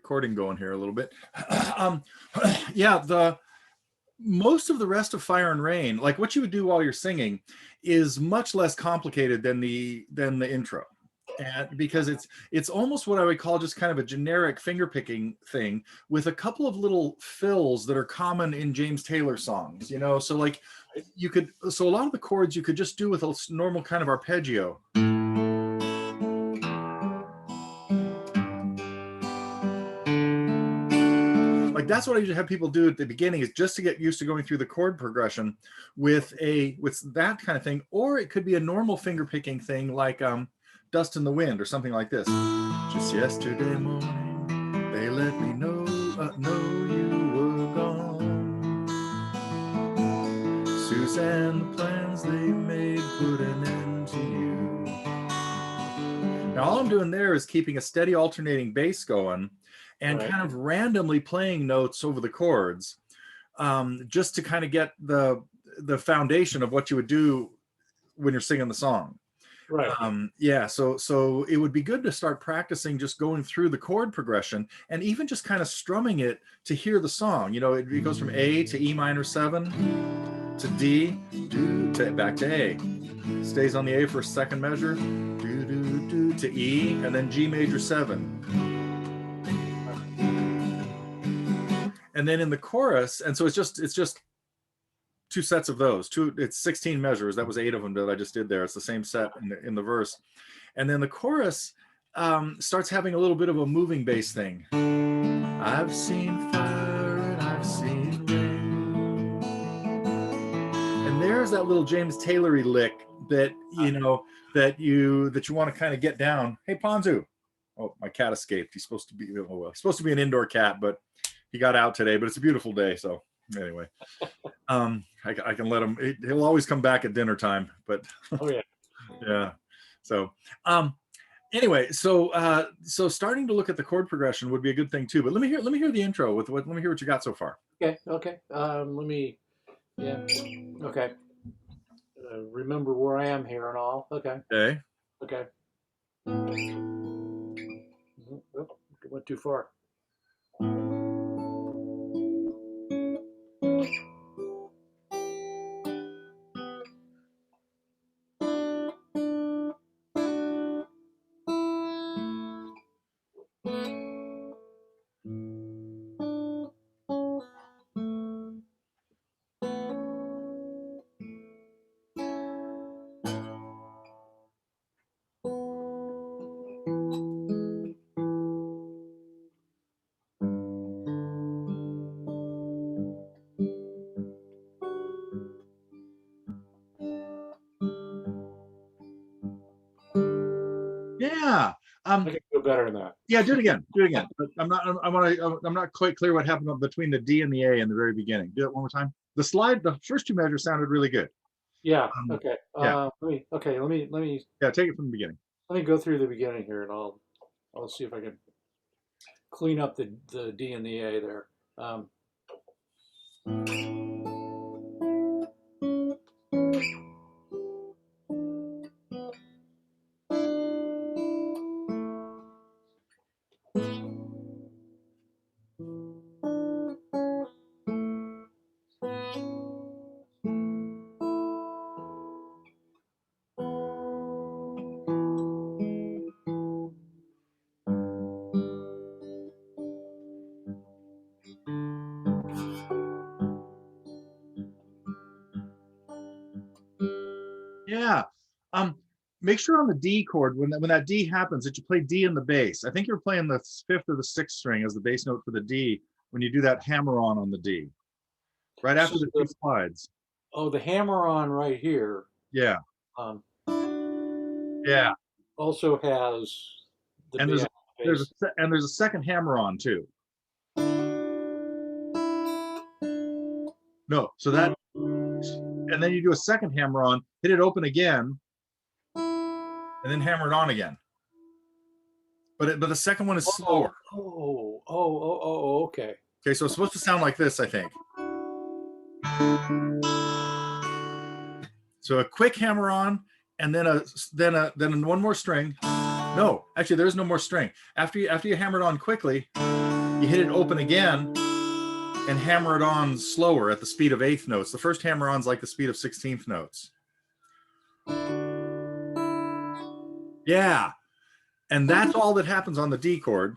recording going here a little bit. um, yeah, most of the rest of Fire and Rain, like what you would do while you're singing, is much less complicated than the intro. And because it's almost what I would call just kind of a generic finger picking thing with a couple of little fills that are common in James Taylor songs, you know. So like so a lot of the chords you could just do with a normal kind of arpeggio. Like that's what I usually have people do at the beginning, is just to get used to going through the chord progression with that kind of thing. Or it could be a normal finger picking thing like Dust in the Wind or something like this. Just yesterday morning, they let me know you were gone. Suzanne, the plans they made put an end to you. Now all I'm doing there is keeping a steady alternating bass going and kind of randomly playing notes over the chords, just to kind of get the foundation of what you would do when you're singing the song. Right. Yeah, so it would be good to start practicing just going through the chord progression and even just kind of strumming it to hear the song. You know, it goes from A to E minor 7 to D to back to A. Stays on the A for a second measure, to E, and then G major 7. And then in the chorus, and so it's just 2 sets of those. It's 16 measures. That was 8 of them that I just did there. It's the same set in the verse. And then the chorus starts having a little bit of a moving bass thing. I've seen fire and I've seen rain. And there's that little James Taylor-y lick that, you know, that you want to kind of get down. Hey, Ponzu. Oh, my cat escaped. He's supposed to be an indoor cat, but he got out today, but it's a beautiful day. So anyway, I can let him, he'll always come back at dinner time, but oh yeah. Yeah. So, anyway, so starting to look at the chord progression would be a good thing too, but let me hear the intro let me hear what you got so far. Okay. Okay. Remember where I am here and all. Okay. Okay. Oh, went too far. Yeah. I can do better than that. Yeah, do it again. But I'm not quite clear what happened between the D and the A in the very beginning. Do it one more time. The first 2 measures sounded really good. Yeah. Okay. Yeah. Let me. Yeah, take it from the beginning. Let me go through the beginning here, and I'll see if I can clean up the D and the A there. Yeah. Make sure on the D chord when that D happens that you play D in the bass. I think you're playing the 5th or the 6th string as the bass note for the D when you do that hammer on the D. Right after the 2 slides. Oh, the hammer on right here. Yeah. Yeah. Also has the and there's a second hammer on too. No, so that, and then you do a second hammer on, hit it open again, and then hammer it on again. But the second one is slower. Okay. Okay, so it's supposed to sound like this, I think. So a quick hammer on, and then one more string. No, actually, there's no more string. After you hammer it on quickly, you hit it open again and hammer it on slower at the speed of eighth notes. The first hammer on is like the speed of 16th notes. Yeah. And that's all that happens on the D chord.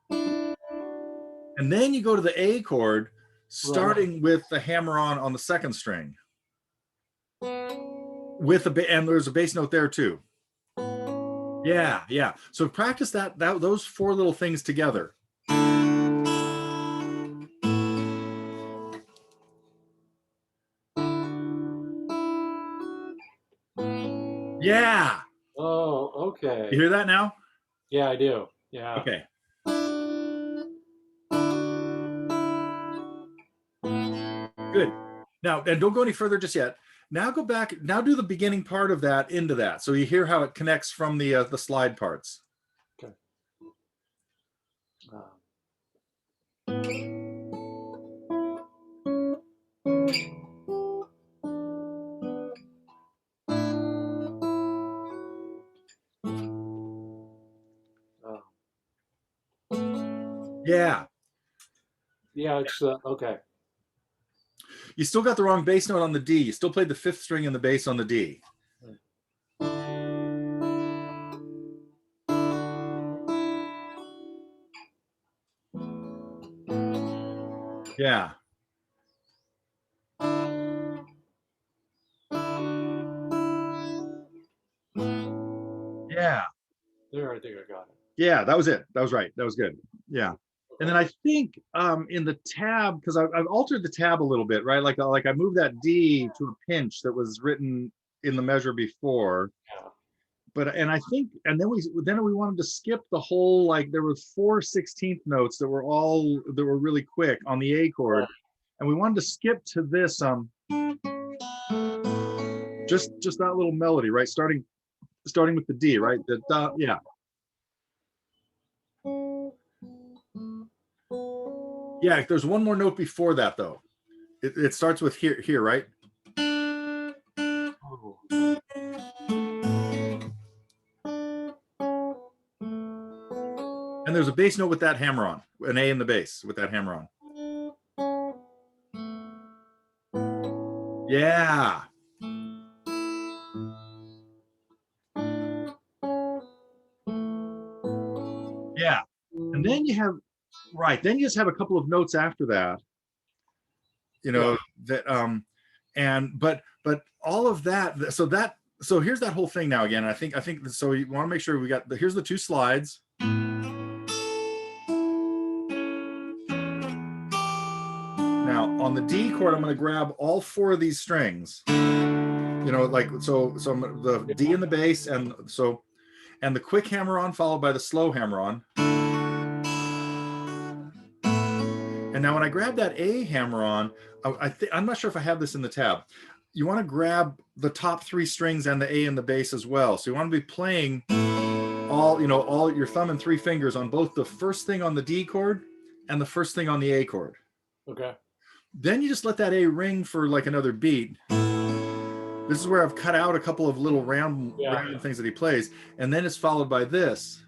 And then you go to the A chord, starting with the hammer on the second string. And there's a bass note there too. Yeah, yeah. So practice those four little things together. Yeah. Oh, okay. You hear that now? Yeah, I do. Yeah. Okay. Good. Now, and don't go any further just yet. Now go back. Now do the beginning part of that into that, so you hear how it connects from the slide parts. Okay. Yeah. Yeah, it's okay. You still got the wrong bass note on the D. You still played the fifth string in the bass on the D. Yeah. Yeah. There, I think I got it. Yeah, that was it. That was right. That was good. Yeah. And then I think in the tab, because I've altered the tab a little bit, right? Like I moved that D to a pinch that was written in the measure before. Yeah. And I think, and then we wanted to skip the whole, like there were 4 16th notes that were really quick on the A chord. Right. And we wanted to skip to this just that little melody, right? Starting with the D, right? Yeah. Yeah, there's one more note before that though. It starts with here, right? Oh. And there's a bass note with that hammer on, an A in the bass with that hammer on. Yeah. Yeah. And then you have, right, then you just have a couple of notes after that, Yeah. but all of that, so here's that whole thing now again. I think so you want to make sure here's the 2 slides. Now on the D chord, I'm going to grab all 4 of these strings, like, so the D in the bass, and the quick hammer on followed by the slow hammer on. And now when I grab that A hammer on, I'm not sure if I have this in the tab. You want to grab the top 3 strings and the A in the bass as well. So you want to be playing all your thumb and 3 fingers on both the first thing on the D chord and the first thing on the A chord. Okay. Then you just let that A ring for like another beat. This is where I've cut out a couple of little random things that he plays. And then it's followed by this.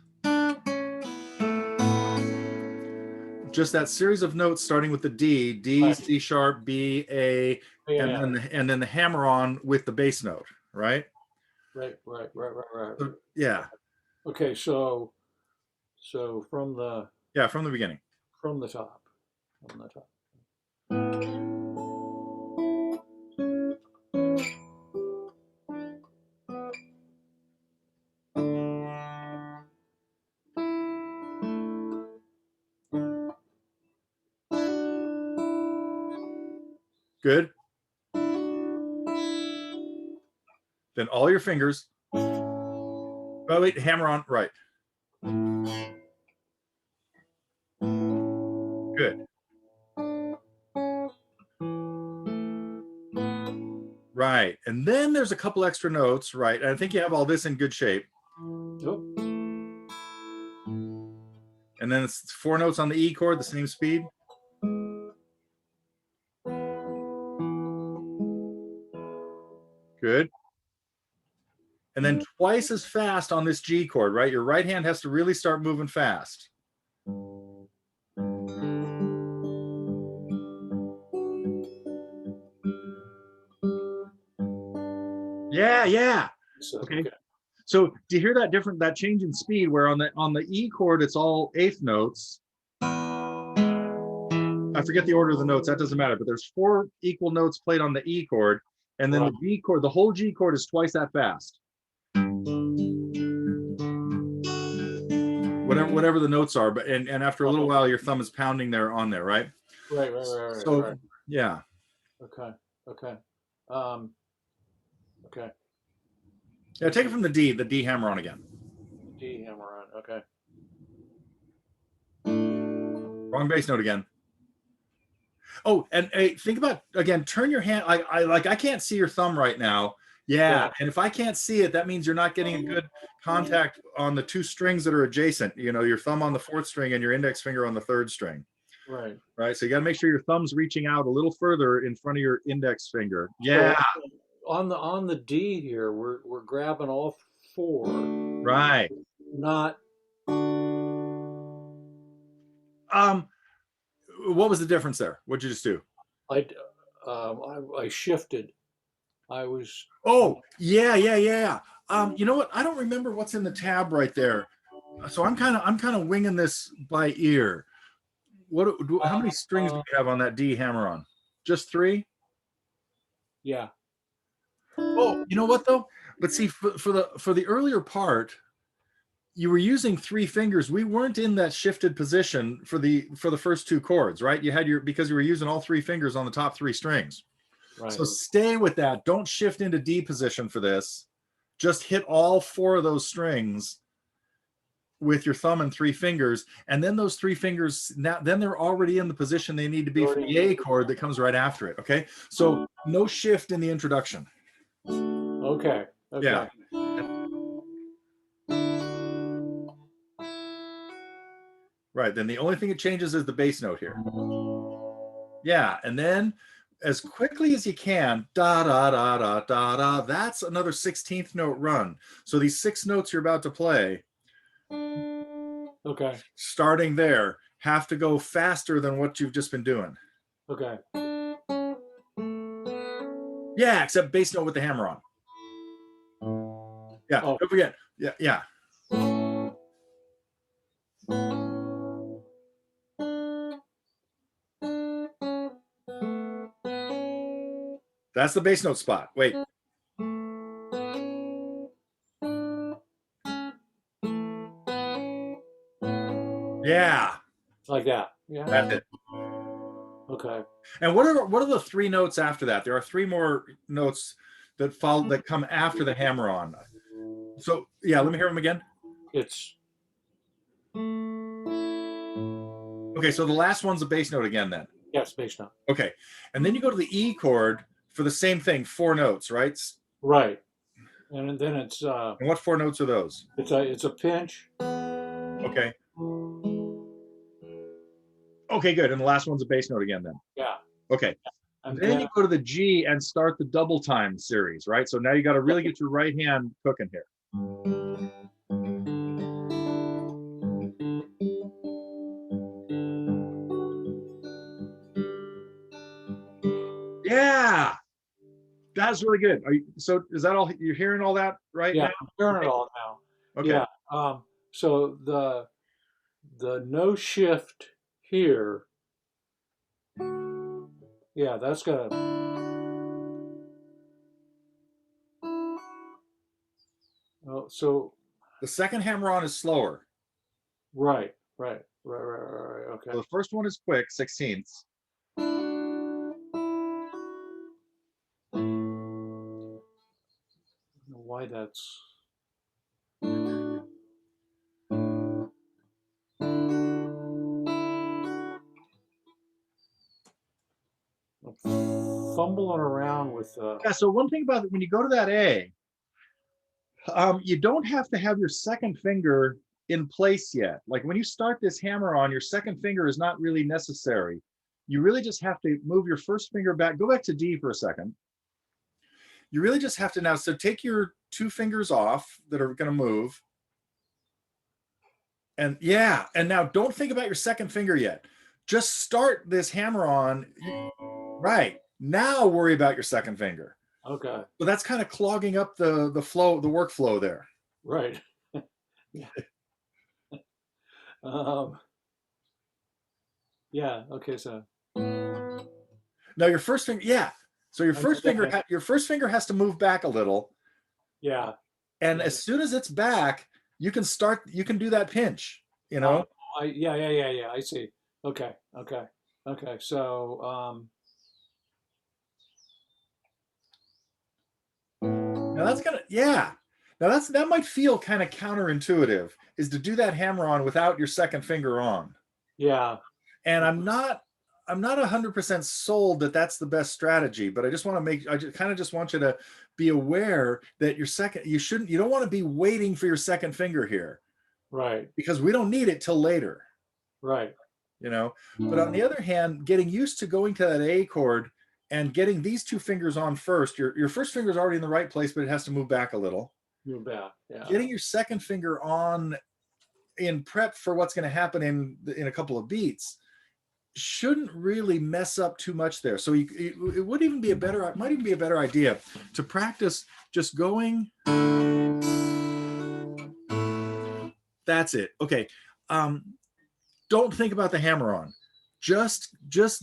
Just that series of notes starting with the D, right. C sharp, B, A, and then the hammer on with the bass note, right? Right. So, yeah. Okay, so from the beginning. From the top. Good. Then all your fingers. Oh wait, hammer on, right. Good. Right. And then there's a couple extra notes, right? And I think you have all this in good shape. Yep. And then it's 4 notes on the E chord, the same speed. Good. And then twice as fast on this G chord, right? Your right hand has to really start moving fast. Yeah, yeah. So, Okay. okay. So do you hear that change in speed where on the E chord it's all eighth notes? I forget the order of the notes, that doesn't matter, but there's 4 equal notes played on the E chord, and then Right. the G chord, the whole G chord is twice that fast. Whatever the notes are, but and after a little while your thumb is pounding there on there, right? Right, right, right, right, So right. yeah. Okay, okay, um, okay. Yeah, take it from the D hammer on again. D hammer on. Okay. Wrong bass note again. Oh, and hey, think about again, turn your hand. I can't see your thumb right now. Yeah, Yeah. and if I can't see it, that means you're not getting a good contact on the 2 strings that are adjacent. You know, your thumb on the 4th string and your index finger on the 3rd string. Right. Right. So you got to make sure your thumb's reaching out a little further in front of your index finger. So Yeah. on the D here, we're grabbing all 4, Right. not. Um, what was the difference there? What'd you just do? I I shifted. I was. Oh, yeah, yeah, yeah. You know what? I don't remember what's in the tab right there. So I'm kind of winging this by ear. How many strings do Uh, we have on that D hammer on? Just 3? yeah. Oh, you know what though? But see, for the earlier part, you were using 3 fingers. We weren't in that shifted position for the first 2 chords, right? You had because you were using all 3 fingers on the top 3 strings. Right. So stay with that. Don't shift into D position for this. Just hit all 4 of those strings with your thumb and 3 fingers, and then those 3 fingers, now then they're already in the position they need to be for the A chord that comes right after it. Okay, so no shift in the introduction. Okay. Yeah. Okay. Right, then the only thing it changes is the bass note here. Yeah, and then as quickly as you can, da da da da da da, that's another 16th note run. So these 6 notes you're about to play, Okay. starting there, have to go faster than what you've just been doing. Okay. Yeah, except bass note with the hammer on. Yeah, Oh. don't forget. Yeah, yeah. That's the bass note spot. Wait. Yeah, Like that. Yeah. that's it. Okay. And what are the 3 notes after that? There are 3 more notes that follow that come after the hammer on. So yeah, let me hear them again. It's. Okay, so the last one's a bass note again then. Yes, bass note. Okay, and then you go to the E chord for the same thing, 4 notes, right? Right. And then And what 4 notes are those? it's a pinch. Okay. Okay, good. And the last one's a bass note again then. Yeah. Okay. And Then then. you go to the G and start the double time series, right? So now you got to really get your right hand cooking here. Yeah, that's really good. So is that all you're hearing all that right Yeah, now? I'm hearing Okay. it all now. Okay. Yeah. So the no shift here. Yeah, that's gonna. Oh, so The second hammer on is slower. right, right, right, right, right, right. Okay. So the first one is quick, 16ths. I don't know why that's. I'm fumbling around with. Yeah, so one thing about it, when you go to that A, you don't have to have your second finger in place yet. Like when you start this hammer on, your second finger is not really necessary. You really just have to move your first finger back. Go back to D for a second. You really just have to now, so take your 2 fingers off that are going to move. And yeah, and now don't think about your second finger yet. Just start this hammer on. Right. Now worry about your second finger. Okay. So that's kind of clogging up the flow, the workflow there. Right. Yeah. Um, yeah. Okay. So Now your first finger, yeah. So understand. your first finger has to move back a little, Yeah. and Yeah. as soon as it's back, you can do that pinch, you Uh, know? yeah. I see. Okay. Okay. Okay. So, Now that's gonna, yeah. Now that might feel kind of counterintuitive, is to do that hammer on without your second finger on. yeah. And I'm not 100% sold that that's the best strategy, but I just want to make, I just kind of just want you to be aware that you don't want to be waiting for your second finger here, Right. because we don't need it till later, Right. you know? But on the other hand, getting used to going to that A chord and getting these two fingers on first, your first finger is already in the right place, but it has to move back a little. Move back. Yeah. Getting your second finger on in prep for what's going to happen in a couple of beats shouldn't really mess up too much there. So it would even be might even be a better idea to practice just going. That's it. Okay. Don't think about the hammer on. Just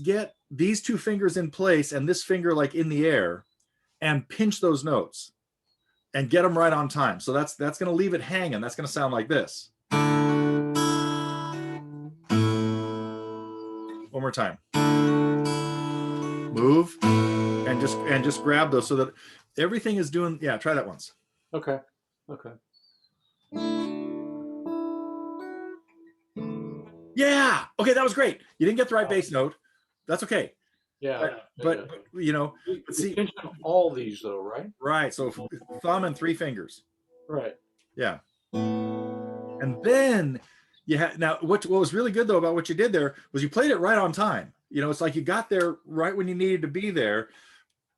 get these two fingers in place and this finger like in the air, and pinch those notes and get them right on time. So that's going to leave it hanging. That's going to sound like this. One more time. Move and just grab those so that everything is doing. Yeah, try that once. Okay. Okay. Yeah. Okay, that was great. You didn't get the right bass note. That's okay. Yeah. But you know, We see, pinch on all these though, right? right. So thumb and three fingers. Right. Yeah. And then you had, now what was really good though about what you did there was you played it right on time. You know, it's like you got there right when you needed to be there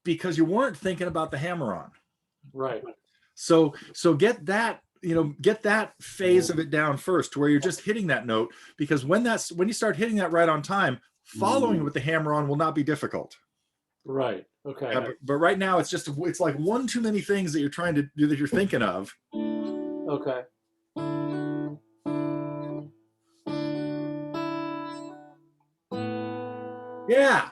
because you weren't thinking about the hammer on. Right. So get that, get that phase of it down first to where you're just hitting that note, because when you start hitting that right on time, following with the hammer on will not be difficult. Right. Okay. Yeah, but right now it's like one too many things that you're trying to do that you're thinking of. Okay. Yeah.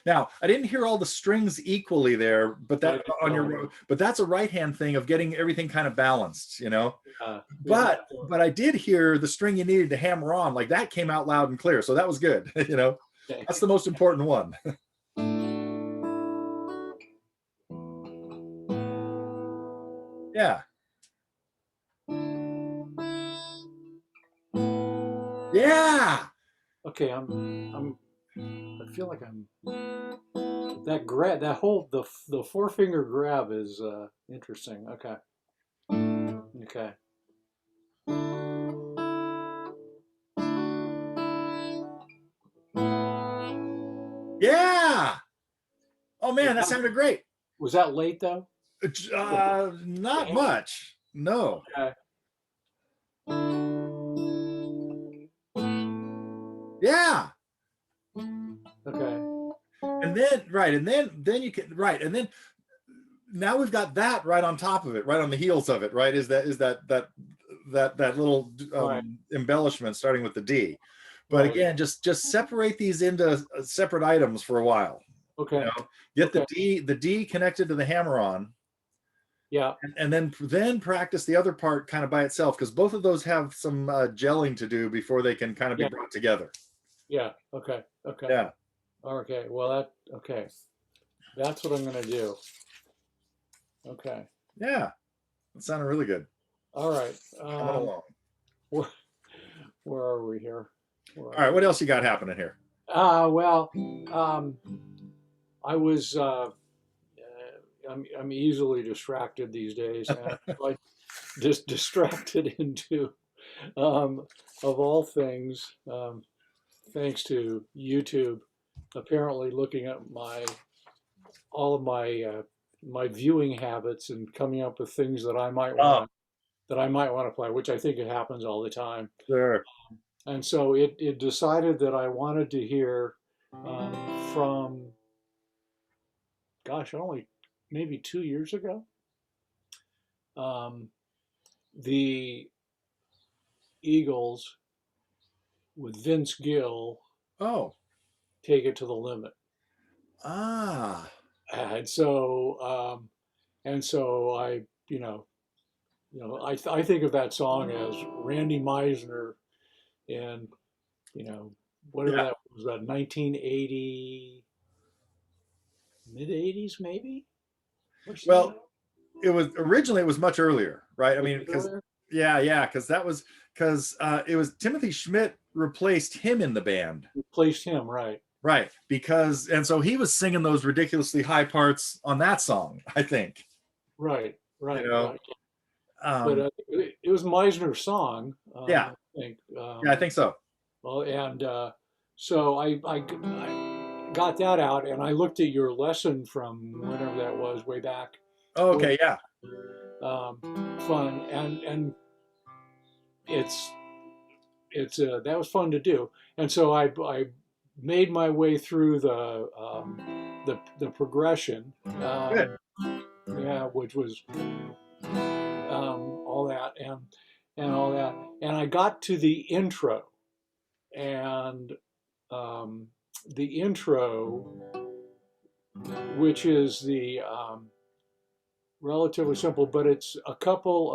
Now, I didn't hear all the strings equally there, but I didn't know. that's a right hand thing of getting everything kind of balanced, you know. Yeah. But I did hear the string you needed to hammer on, like that came out loud and clear, so that was good. You know, Okay. that's the most important one. Yeah, yeah, Okay. I feel like I'm that grab. That whole the four finger grab is interesting. Okay. Okay. yeah. Oh Was man, that that, sounded great. was that late though? Not much. No. Okay. Yeah. Okay. And then right, and then you can right, and then now we've got that right on top of it, right on the heels of it, right? That little Right. embellishment starting with the D. But Right. again, just separate these into separate items for a while. You Okay. know, get Okay. the D connected to the hammer on, Yeah. and then practice the other part kind of by itself, because both of those have some gelling to do before they can kind of be Yeah. brought together. Yeah. Okay. Okay. Yeah, Okay. Well, okay. That's what I'm gonna do. Okay. yeah, that sounded really good. All right. Coming along. Where, where are we here? Where All right, are we? what else you got happening here? Well, I was. I'm easily distracted these days, and like just distracted into, of all things, thanks to YouTube, apparently looking at all of my viewing habits and coming up with things that Oh, I might want to play, which I think it happens all the time. sure. And so it decided that I wanted to hear from, gosh, only maybe 2 years ago. The Eagles with Vince Gill, Oh, Take It to the Limit. ah, And so, I, I think of that song as Randy Meisner in, whatever yeah. that was, about 1980, mid 80s maybe, or something. Well, it was much earlier, right? I Was mean, it because earlier? yeah, because that was because it was Timothy Schmidt replaced him in the band, Replaced him, right? right? Because and so he was singing those ridiculously high parts on that song, I think. Right, You right, know, right. But um, it was Meisner's song, yeah, I think. yeah, I think so. Well, and so I got that out, and I looked at your lesson from whenever that was, Oh, way okay, yeah, um, fun, and it's that was fun to do. And so I made my way through the progression, good. yeah, which was all that and all that, and I got to the intro, and um, the intro, which is the relatively simple, but it's a couple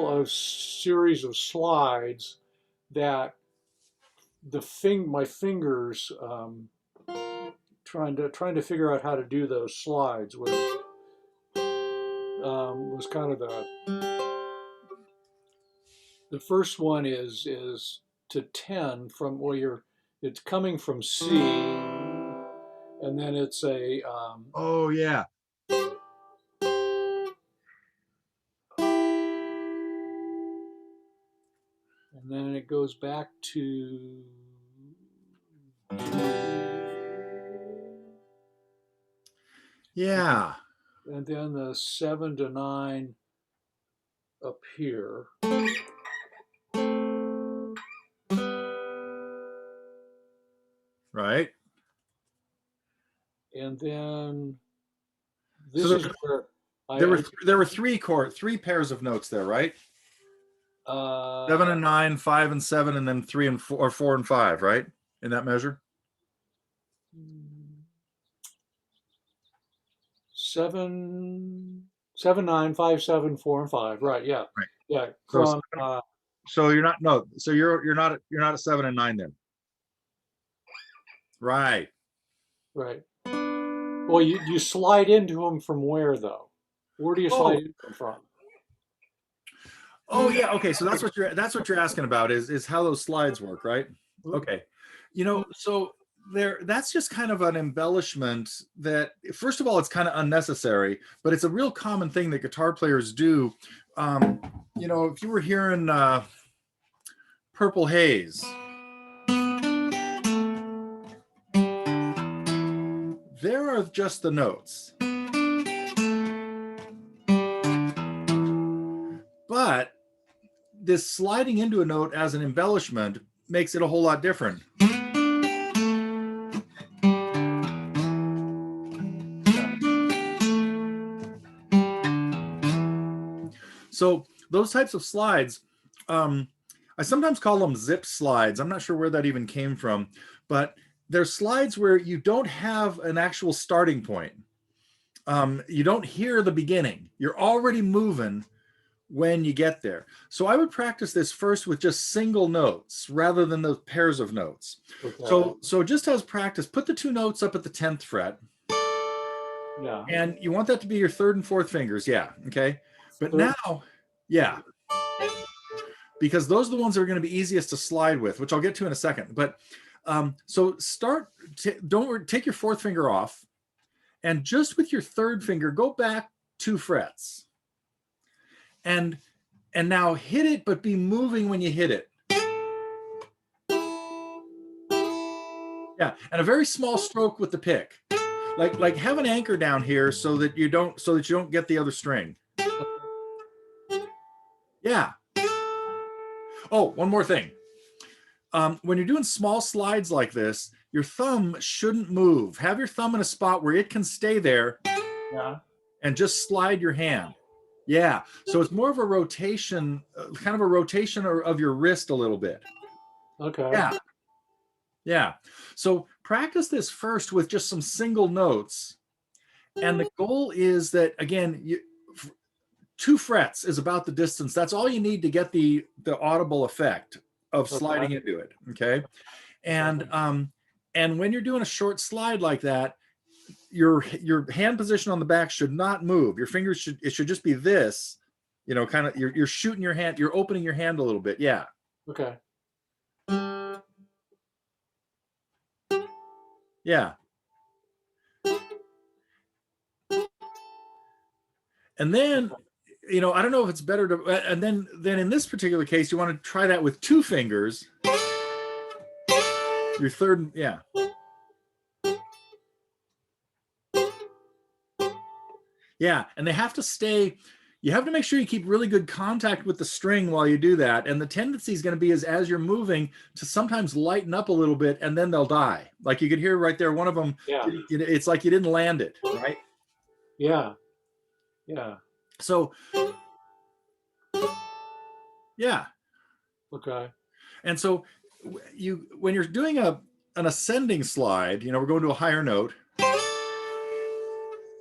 of series of slides that my fingers trying to figure out how to do those slides was kind of the first one is to 10 from where it's coming from C, and then it's a Oh, yeah, and then it goes back to yeah, and then the 7 to 9 up here, right. and then So this is where I there were three pairs of notes there, right? Seven uh, and nine, 5 and 7, and then 3 and 4, or 4 and 5, right? In that measure. 7, 7, 9, 5, 7, 4, and 5. Right? Yeah, Right. yeah. So so you're not no. So you're not a 7 and 9 then. Right. Right. Well, you slide into them from where though? Where do you slide Oh, into them from? oh yeah. Okay. So that's what you're asking about is how those slides work, right? Okay. So that's just kind of an embellishment that first of all it's kind of unnecessary, but it's a real common thing that guitar players do. Um, if you were hearing Purple Haze, there are just the notes. But this sliding into a note as an embellishment makes it a whole lot different. So those types of slides, I sometimes call them zip slides. I'm not sure where that even came from, but they're slides where you don't have an actual starting point. You don't hear the beginning. You're already moving when you get there. So I would practice this first with just single notes rather than those pairs of notes. Okay. So just as practice, put the two notes up at the 10th fret, Yeah. and you want that to be your third and fourth fingers. Yeah. Okay. But Third. now, yeah, because those are the ones that are going to be easiest to slide with, which I'll get to in a second. But so don't take your fourth finger off, and just with your third finger, go back 2 frets, and now hit it, but be moving when you hit it. Yeah, and a very small stroke with the pick, like have an anchor down here so that you don't get the other string. Yeah. Oh, one more thing. When you're doing small slides like this, your thumb shouldn't move. Have your thumb in a spot where it can stay there Yeah. and just slide your hand. Yeah. So it's more of a rotation, kind of a rotation of your wrist a little bit. Okay. Yeah. Yeah. So practice this first with just some single notes. And the goal is that, again, 2 frets is about the distance. That's all you need to get the audible effect of sliding Okay. into it. Okay. And when you're doing a short slide like that, your hand position on the back should not move. Your fingers should just be this, kind of you're shooting your hand, you're opening your hand a little bit. Yeah. Okay. Yeah. And then, I don't know if it's better to, and then in this particular case, you want to try that with 2 fingers. Your third, yeah. Yeah, and they have to stay, you have to make sure you keep really good contact with the string while you do that. And the tendency is going to be is as you're moving to sometimes lighten up a little bit and then they'll die. Like you could hear right there, one of them, Yeah. it's like you didn't land it, right? Yeah. Yeah. So, yeah. Okay. And so when you're doing an ascending slide, we're going to a higher note,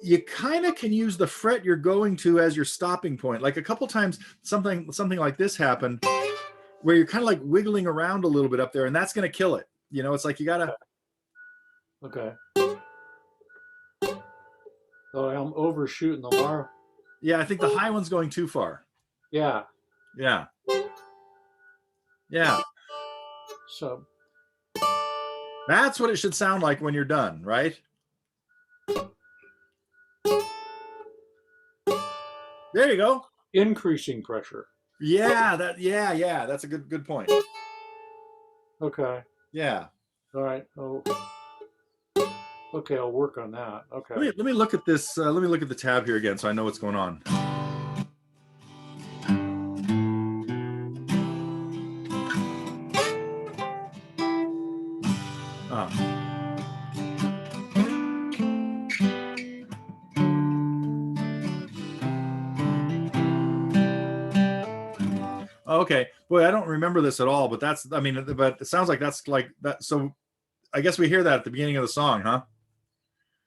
you kind of can use the fret you're going to as your stopping point. Like a couple times something like this happened where you're kind of like wiggling around a little bit up there, and that's going to kill it. It's like you gotta. Okay. So I'm overshooting the bar. Yeah, I think the high one's going too far. Yeah. Yeah. Yeah. So That's what it should sound like when you're done, right? There you go. increasing pressure. Yeah, that's a good point. Okay. Yeah. All right. Oh. Okay, I'll work on that. Okay. Let me look at this. Let me look at the tab here again so I know what's going on. Okay. Boy, I don't remember this at all, but but it sounds like that's like that. So I guess we hear that at the beginning of the song, huh?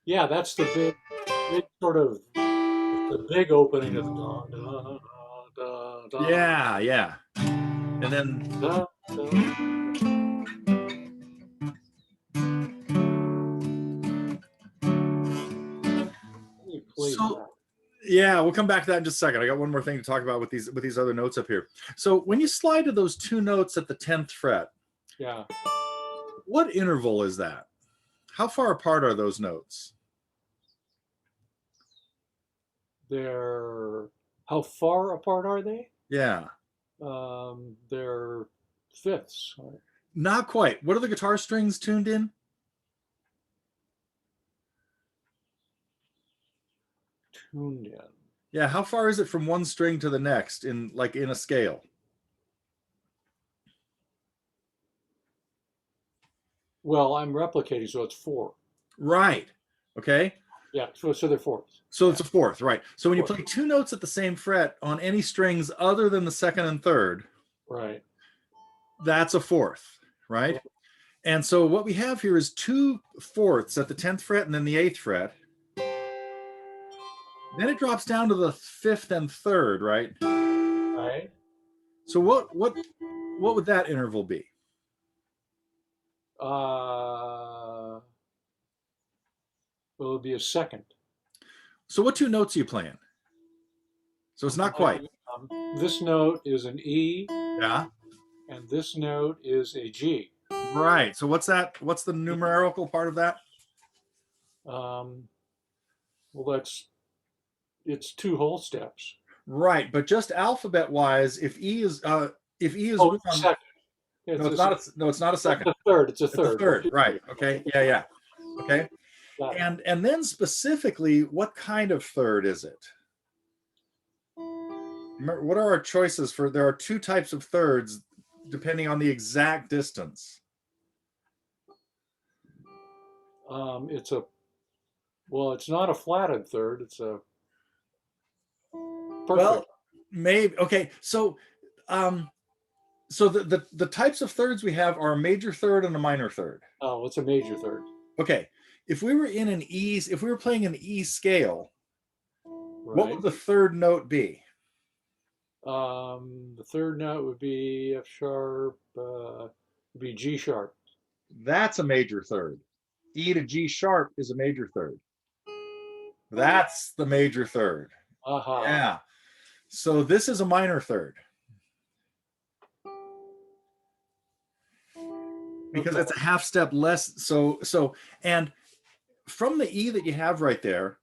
Yeah, that's the big sort of the big opening of the da, da, da, da, Yeah, yeah. And then, da, da. Let me play so that. yeah, we'll come back to that in just a second. I got one more thing to talk about with these other notes up here. So when you slide to those 2 notes at the 10th fret, Yeah. what interval is that? How far apart are those notes? They're how far apart are they? Yeah. They're fifths. Not quite. What are the guitar strings tuned in? Tuned in. Yeah, how far is it from one string to the next in a scale? Well, I'm replicating, so it's 4. Right. Okay. Yeah, so they're fourths. So Yeah. it's a fourth, right? So when you Fourth. play 2 notes at the same fret on any strings other than the second and third, Right. that's a fourth, right? Right. And so what we have here is 2 fourths at the 10th fret and then the 8th fret. Then it drops down to the 5th and 3rd, right? Right. So what would that interval be? Well, it would be a second. So what 2 notes are you playing? So it's not quite. This note is an E, Yeah. and this note is a G. Right. So what's that? What's the numerical part of that? Well, it's 2 whole steps. Right, but just alphabet wise, if E is Oh, one, second. no, it's not. No, it's not a second. It's a third. It's a It's a third. third. Right. Okay. Yeah. Yeah. Okay. Got it. And then specifically, what kind of third is it? Remember, what are our choices for? There are 2 types of thirds depending on the exact distance. It's a Well, it's not a flatted third. It's a Well, perfect. maybe. Okay. Um, so the types of thirds we have are a major third and a minor third. Oh, it's a major third. Okay. If we were in an E, if we were playing an E scale, what Right. would the third note be? The third note would be F sharp, would be G sharp. That's a major third. E to G sharp is a major third. That's the major third. Aha. Yeah. So this is a minor third because Okay. it's a half step less. And from the E that you have right there,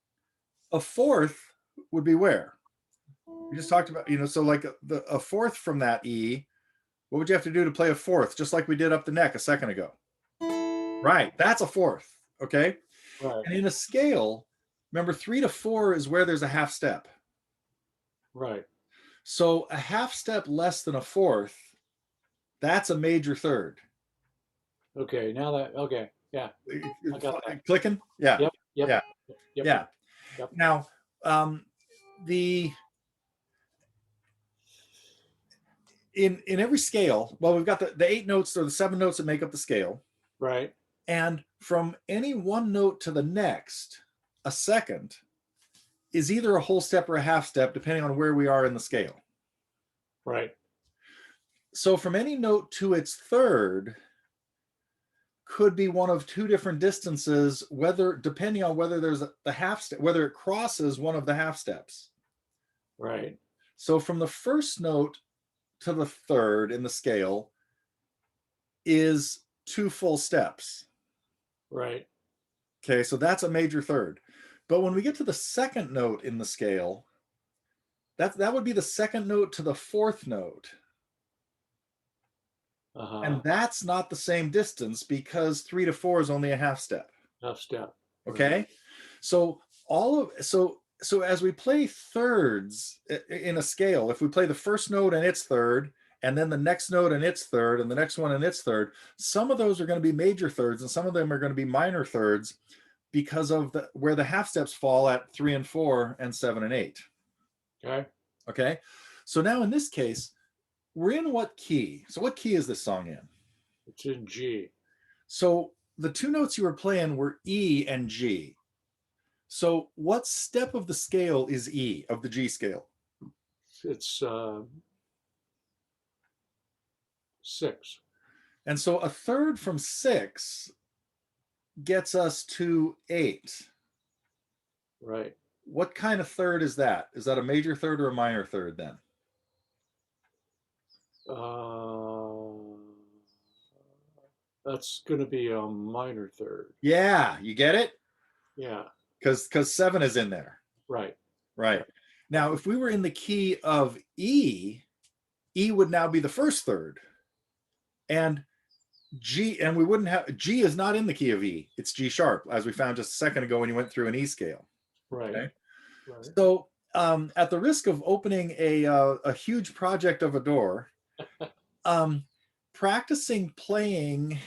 a fourth would be where? We just talked about, so like a fourth from that E, what would you have to do to play a fourth? Just like we did up the neck a second ago. Right. That's a fourth. Okay. Right. And in a scale, remember 3 to 4 is where there's a half step. Right. So a half step less than a fourth, that's a major third. Okay. Now that, okay. Yeah. I got that. Clicking? Yeah. Yep. Yep. Yeah. Yep. Yeah. Yep. Now, the in every scale, well, we've got the 8 notes or the 7 notes that make up the scale. Right. And from any one note to the next, a second is either a whole step or a half step, depending on where we are in the scale. Right. So from any note to its third could be one of two different distances, depending on whether there's the half step, whether it crosses one of the half steps. Right. So from the first note to the third in the scale is 2 full steps. Right. Okay, so that's a major third. But when we get to the second note in the scale, that would be the second note to the fourth note. Uh-huh. And that's not the same distance because 3 to 4 is only a half step. Half step. Okay? Right. So so as we play thirds in a scale, if we play the first note and its third, and then the next note and its third, and the next one and its third, some of those are going to be major thirds, and some of them are going to be minor thirds because of where the half steps fall at 3 and 4 and 7 and 8. Okay. Okay. So now in this case, we're in what key? So what key is this song in? It's in G. So the 2 notes you were playing were E and G. So what step of the scale is E of the G scale? It's 6. And so a third from 6 gets us to 8. Right. What kind of third is that? Is that a major third or a minor third then? That's going to be a minor third. Yeah, you get it? Yeah. Because 7 is in there. Right. Right. Now, if we were in the key of E, E would now be the first third. And we wouldn't have, G is not in the key of E. It's G sharp, as we found just a second ago when you went through an E scale. Right. Okay. Right. So, at the risk of opening a huge project of a door, practicing playing,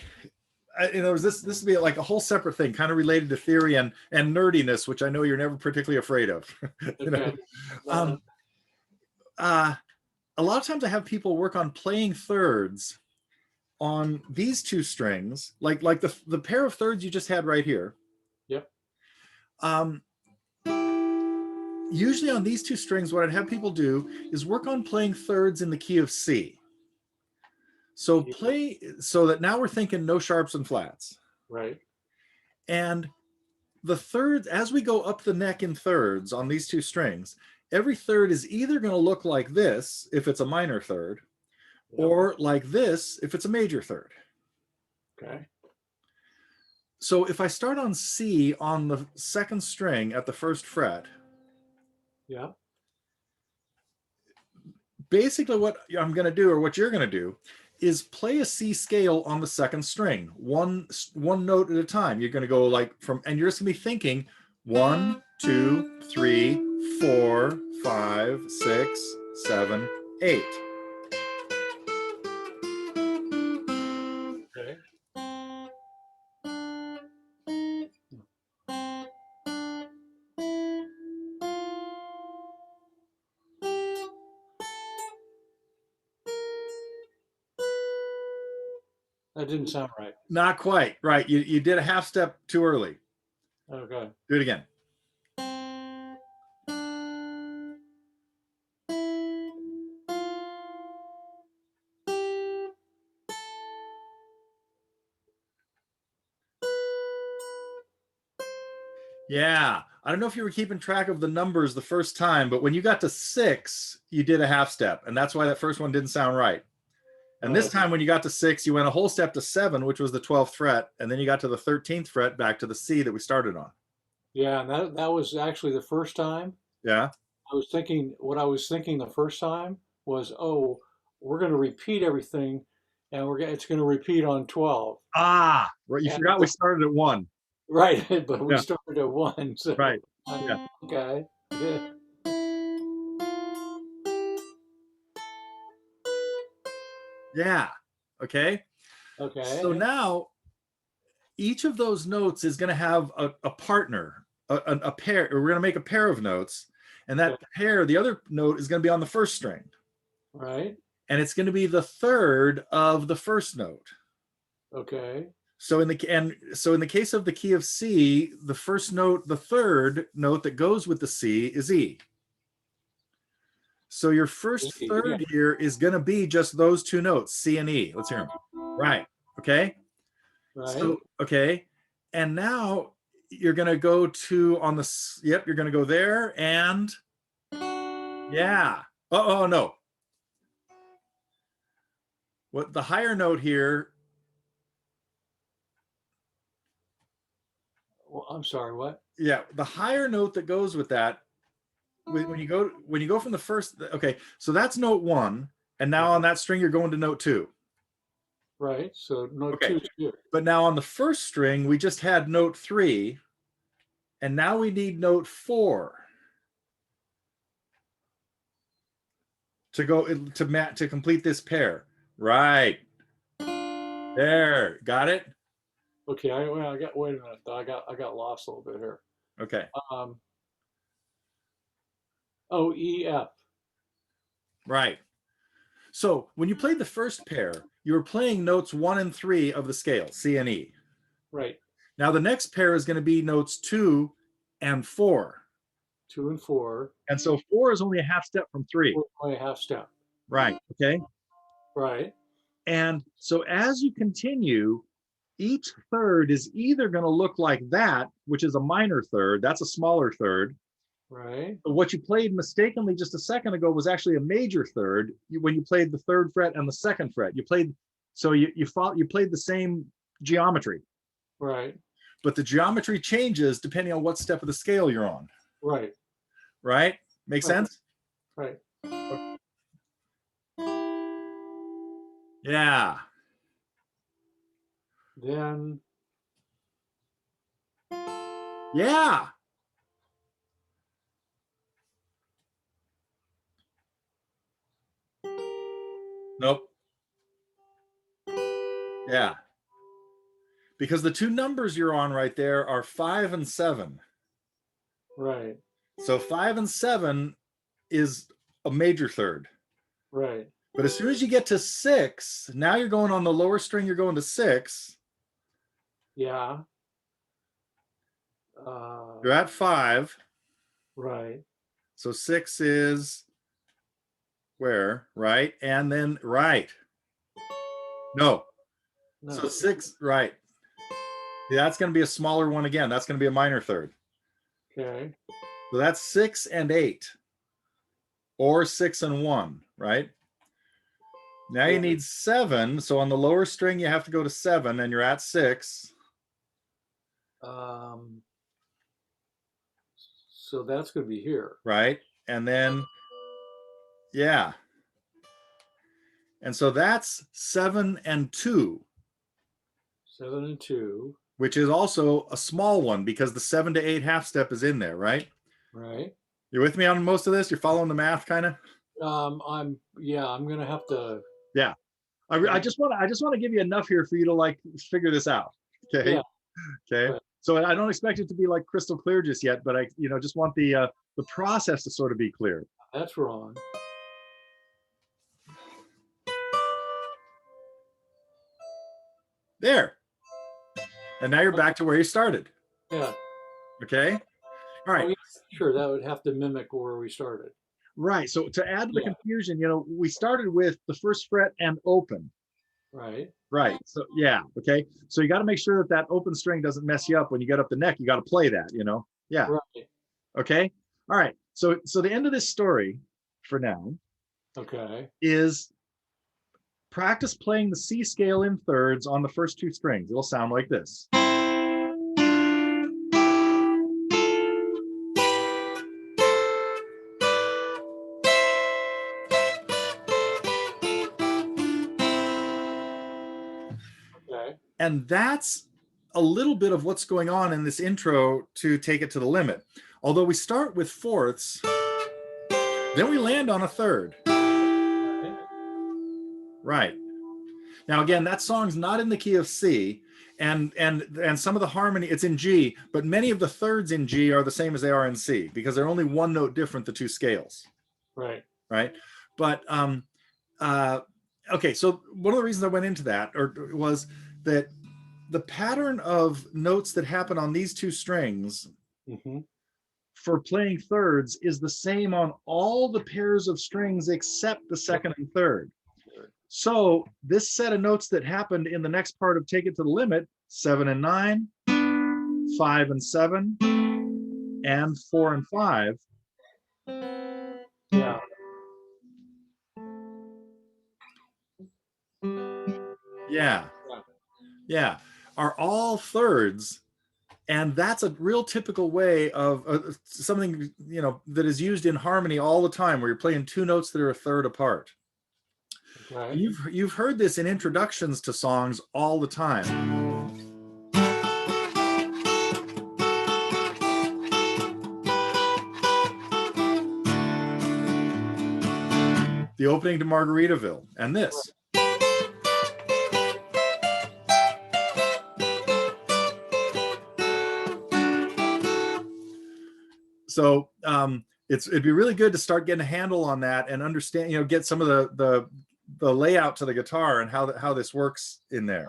this would be like a whole separate thing, kind of related to theory and nerdiness, which I know you're never particularly afraid of. Okay. A lot of times I have people work on playing thirds on these 2 strings, like the pair of thirds you just had right here. Yep. Usually on these 2 strings, what I'd have people do is work on playing thirds in the key of C. So play so that now we're thinking no sharps and flats. Right. And the thirds, as we go up the neck in thirds on these 2 strings, every third is either going to look like this if it's a minor third, Yep. or like this if it's a major third. Okay. So if I start on C on the second string at the first fret, Yeah. basically what I'm going to do, or what you're going to do, is play a C scale on the second string, one note at a time. You're going to go like and you're just going to be thinking 1, 2, 3, 4, 5, 6, 7, 8. Okay. That didn't sound right. Not quite. Right. You did a half step too early. Okay. Do it again. Yeah. I don't know if you were keeping track of the numbers the first time, but when you got to 6, you did a half step. And that's why that first one didn't sound right. And this Right. time when you got to 6, you went a whole step to 7, which was the 12th fret. And then you got to the 13th fret back to the C that we started on. Yeah, and that was actually the first time. Yeah. What I was thinking the first time was, oh, we're going to repeat everything, and it's going to repeat on 12. Ah, right. You And forgot we started at 1. right, but we Yeah. started at 1, so Right. Yeah. okay. Yeah. Yeah. Okay. So Okay. now each of those notes is going to have a partner, a pair. We're going to make a pair of notes. And Okay. that pair, the other note is going to be on the first string. Right. And it's going to be the third of the first note. Okay. So in the case of the key of C, the first note, the third note that goes with the C is E. So your first Yeah. third here is going to be just those two notes, C and E. Let's hear them. Right. Okay. Right. So, okay. And now you're going to go to on the, yep, you're going to go there and yeah. Oh, no. What the higher note here, Well, I'm sorry. What? yeah, the higher note that goes with that, when you go from the first, okay, so that's note 1. And now on that string, you're going to note 2. Right. So note Okay. two is here. But now on the first string, we just had note 3. And now we need note 4 to go to complete this pair. Right. There. Got it? Okay. I got. Wait a minute. I got lost a little bit here. Okay. Um. O E F. Right. So when you played the first pair, you were playing notes 1 and 3 of the scale, C and E. Right. Now the next pair is going to be notes 2 and 4. 2 and 4. And so 4 is only a half step from 3. Only a half step. Right. Okay. Right. And so as you continue, each third is either going to look like that, which is a minor third, that's a smaller third. Right. But what you played mistakenly just a second ago was actually a major third when you played the third fret and the second fret. You played, so you played the same geometry, Right. but the geometry changes depending on what step of the scale you're on. Right. Right? Make Right. sense? Right. Yeah. Then Yeah. Nope. Yeah. Because the two numbers you're on right there are 5 and 7. right. So 5 and 7 is a major third. Right. But as soon as you get to 6, now you're going on the lower string, you're going to 6. Yeah. You're at 5. Right. So 6 is where? Right. And then right. No. No. So 6, right. Yeah, that's going to be a smaller one again. That's going to be a minor third. Okay. So that's 6 and 8. Or 6 and 1, right? Now you need 7. So on the lower string, you have to go to 7, and you're at 6. So that's going to be here. Right. And then, yeah. And so that's 7 and 2, 7 and 2. which is also a small one because the 7 to 8 half step is in there, right? Right. You're with me on most of this? You're following the math kind of? I'm going to have to. Yeah. I just want to give you enough here for you to like figure this out. Okay. Yeah. Okay. Right. So I don't expect it to be like crystal clear just yet, but I just want the process to sort of be clear. That's wrong. There. And now you're back to where you started. Yeah. Okay. All right. Oh, yeah, sure. That would have to mimic where we started. Right. So to add to the Yeah. confusion, we started with the first fret and open. Right. Right. So yeah. Okay. So you got to make sure that that open string doesn't mess you up when you get up the neck. You got to play that. Yeah. Right. Okay. All right. So the end of this story, for now, Okay. is practice playing the C scale in thirds on the first two strings. It'll sound like this. Okay. And that's a little bit of what's going on in this intro to Take It to the Limit. Although we start with fourths, then we land on a third. Right. Now, again, that song's not in the key of C, and some of the harmony, it's in G, but many of the thirds in G are the same as they are in C because they're only one note different, the two scales. Right. Right. But okay, so one of the reasons I went into that was that the pattern of notes that happen on these two strings for playing thirds is the same on all the pairs of strings except the second and third. So this set of notes that happened in the next part of Take It to the Limit, 7 and 9, 5 and 7, and 4 and 5. Yeah. Yeah. Yeah. Are all thirds. And that's a real typical way of something, that is used in harmony all the time, where you're playing two notes that are a third apart. Okay. You've heard this in introductions to songs all the time. The opening to Margaritaville and this. So it'd be really good to start getting a handle on that and understand, get some of the layout to the guitar and how this works in there.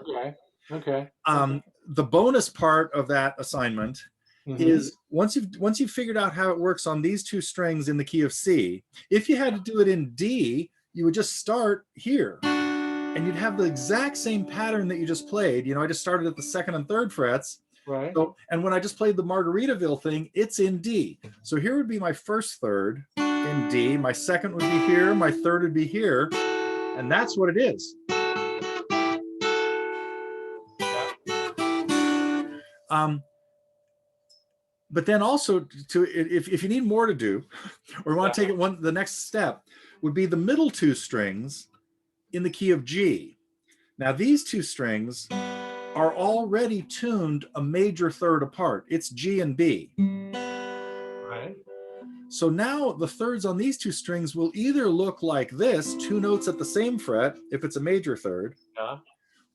Okay. The bonus part of that assignment is once you've figured out how it works on these two strings in the key of C, if you had to do it in D, you would just start here and you'd have the exact same pattern that you just played. I just started at the second and third frets. Right. So, and when I just played the Margaritaville thing, it's in D. So here would be my first third in D, my second would be here, my third would be here, and that's what it is. But then also, if you need more to do, or you want to take it the next step would be the middle two strings in the key of G. Now these two strings are already tuned a major third apart. It's G and B. Right. So now the thirds on these two strings will either look like this, two notes at the same fret, if it's a major third,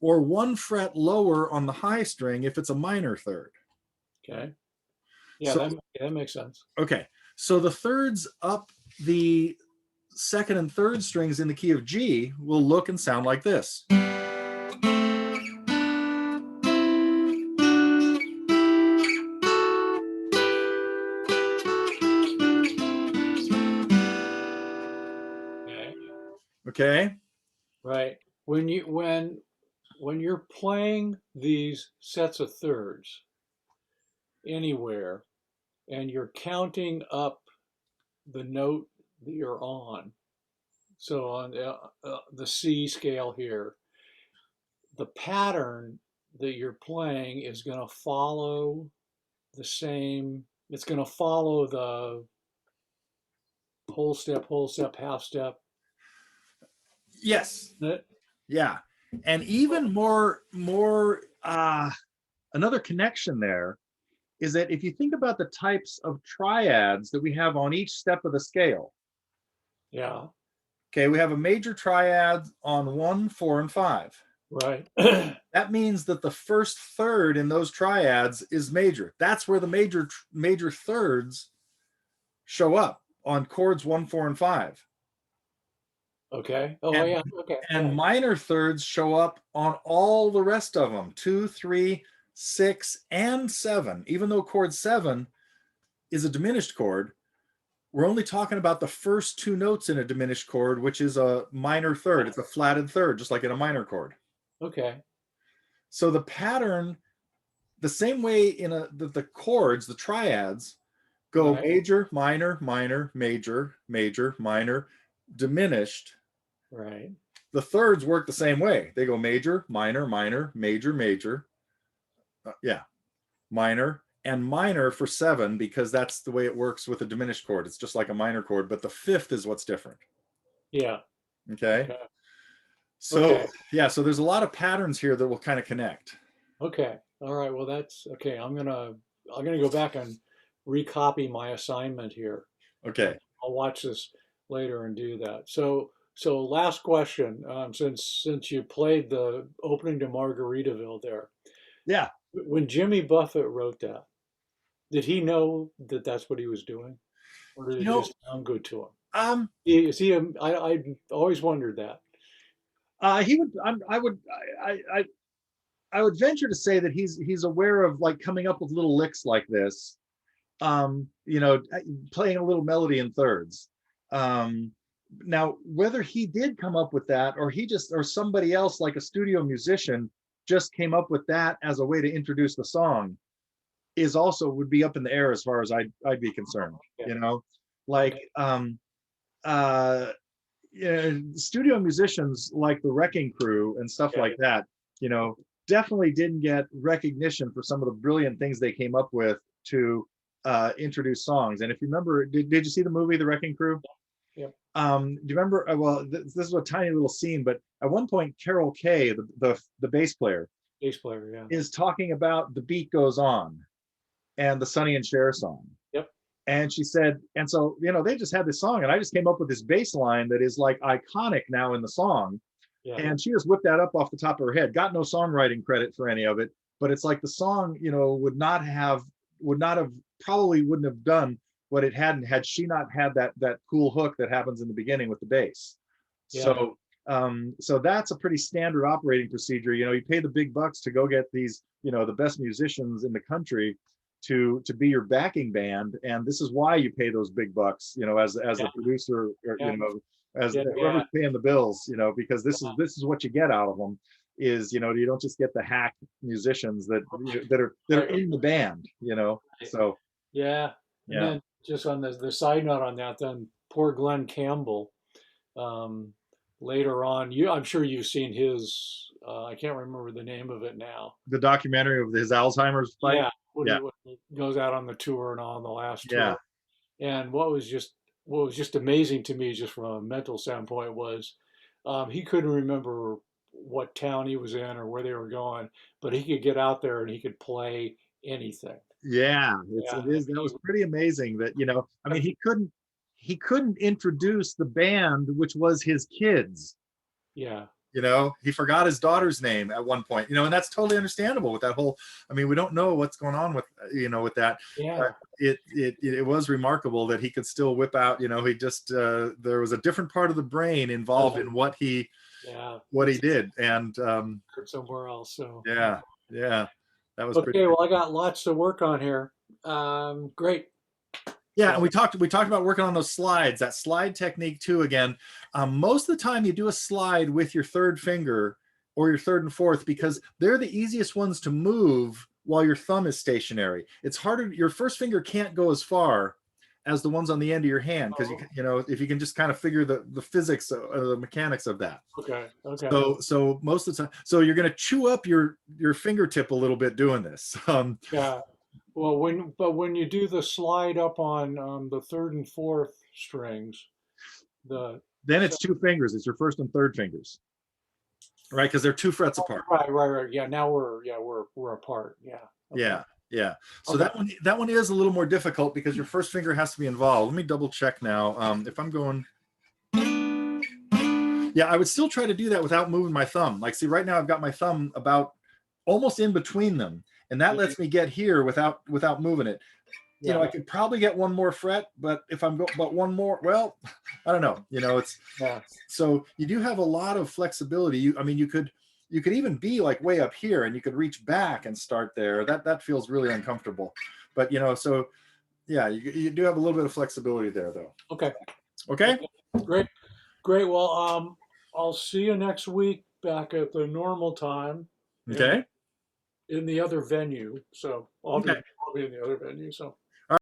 or one fret lower on the high string if it's a minor third. Okay. Yeah, so, that makes sense. Okay. So the thirds up the second and third strings in the key of G will look and sound like this. Okay. Right. When you're playing these sets of thirds anywhere and you're counting up the note that you're on, so on the C scale here, the pattern that you're playing is going to follow the same, it's going to follow the whole step, half step. Yes. Yeah. And even more another connection there is that if you think about the types of triads that we have on each step of the scale. Yeah. Okay, we have a major triad on 1, 4, and 5. Right. That means that the first third in those triads is major. That's where the major thirds show up on chords 1, 4, and 5. Okay. Oh And yeah. Okay. and Yeah. minor thirds show up on all the rest of them, 2, 3, 6, and 7. Even though chord 7 is a diminished chord, we're only talking about the first two notes in a diminished chord, which is a minor third. It's a flatted third, just like in a minor chord. Okay. So the pattern, the same way in the chords, the triads, go Right. major, minor, minor, major, major, minor, diminished. Right. The thirds work the same way. They go major, minor, minor, major, major. Yeah, minor and minor for 7 because that's the way it works with a diminished chord. It's just like a minor chord, but the fifth is what's different. Yeah. Okay. Okay. So Okay. yeah, so there's a lot of patterns here that will kind of connect. Okay. All right. Well, that's okay. I'm gonna go back and recopy my assignment here. Uh, Okay. I'll watch this later and do that. So last question. Since you played the opening to Margaritaville there, Yeah. when Jimmy Buffett wrote that, did he know that that's what he was doing, or did You it know, just sound good to him? um, Is he? I always wondered that. he would. I would venture to say that he's aware of like coming up with little licks like this. You know, playing a little melody in thirds. Um, Now, whether he did come up with that or he just or somebody else like a studio musician just came up with that as a way to introduce the song is also would be up in the air as far as I'd be concerned. Okay. You know, Okay. like uh, studio musicians like the Wrecking Crew and stuff Okay. like that, you know, definitely didn't get recognition for some of the brilliant things they came up with to introduce songs. And if you remember, did you see the movie The Wrecking Crew? Yep. Do you remember? Well, this is a tiny little scene, but at one point, Carol Kay, the bass player, Bass player. Yeah. is talking about The Beat Goes On and the Sonny and Cher song. Yep. And she said, and so, you know, they just had this song, and I just came up with this bass line that is like iconic now in the song. Yeah. And she just whipped that up off the top of her head, got no songwriting credit for any of it. But it's like the song, you know, would not have, probably wouldn't have done what it hadn't had she not had that cool hook that happens in the beginning with the bass. Yeah. So that's a pretty standard operating procedure. You know, you pay the big bucks to go get these, you know, the best musicians in the country to be your backing band, and this is why you pay those big bucks, you know, as Yeah. the producer, or, Yeah. you know, as Yeah. whoever's Yeah. paying the bills, you know, because this is what you get out of them. Is, you know, you don't just get the hack musicians that are Right. in the band, you know. Right. So Yeah. And yeah, then just on the side note on that, then poor Glenn Campbell. Um, Later on, I'm sure you've seen his. I can't remember the name of it now. the documentary of his Alzheimer's fight. Yeah, Yeah, when he goes out on the tour and on the last yeah, tour. And what was just amazing to me, just from a mental standpoint, was he couldn't remember what town he was in or where they were going, but he could get out there and he could play anything. yeah. Yeah, It is, that was pretty amazing that, you know, I mean, he couldn't introduce the band, which was his kids. yeah, You know, he forgot his daughter's name at one point, you know, and that's totally understandable with that whole, I mean, we don't know what's going on with, you know, with that, but yeah, it was remarkable that he could still whip out, you know, he just there was a different part of the brain involved in yeah. what he It's did. And somewhere else. So yeah, yeah, that was pretty okay, good. well, I got lots to work on here. Great. Yeah, and So we talked about working on those slides, that slide technique too. Again, most of the time you do a slide with your third finger or your third and fourth because they're the easiest ones to move while your thumb is stationary. It's harder. Your first finger can't go as far as the ones on the end of your hand because you know, if you can just kind of figure the physics, the mechanics of that. okay, okay. So most of the time, so you're going to chew up your fingertip a little bit doing this. Yeah. Well, when you do the slide up on the third and fourth strings, the Then so, it's two fingers. It's your first and third fingers, right? Because they're 2 frets apart. right. Yeah, now we're apart. Yeah. Okay. Yeah, yeah. So Okay. that one is a little more difficult because your first finger has to be involved. Let me double check now. If I'm going, yeah, I would still try to do that without moving my thumb. Like, see, right now I've got my thumb about almost in between them, and that Yeah. lets me get here without moving it. you know, Yeah. I could probably get one more fret, but if I'm go, but one more, well, I don't know. You know, it's Yeah. so you do have a lot of flexibility. I mean, you could even be like way up here, and you could reach back and start there. That feels really uncomfortable. But you know, so yeah, you do have a little bit of flexibility there, though. Okay. Okay. Okay. Great. Great. Well, I'll see you next week back at the normal time and Okay. in the other venue. So Okay. I'll be in the other venue. So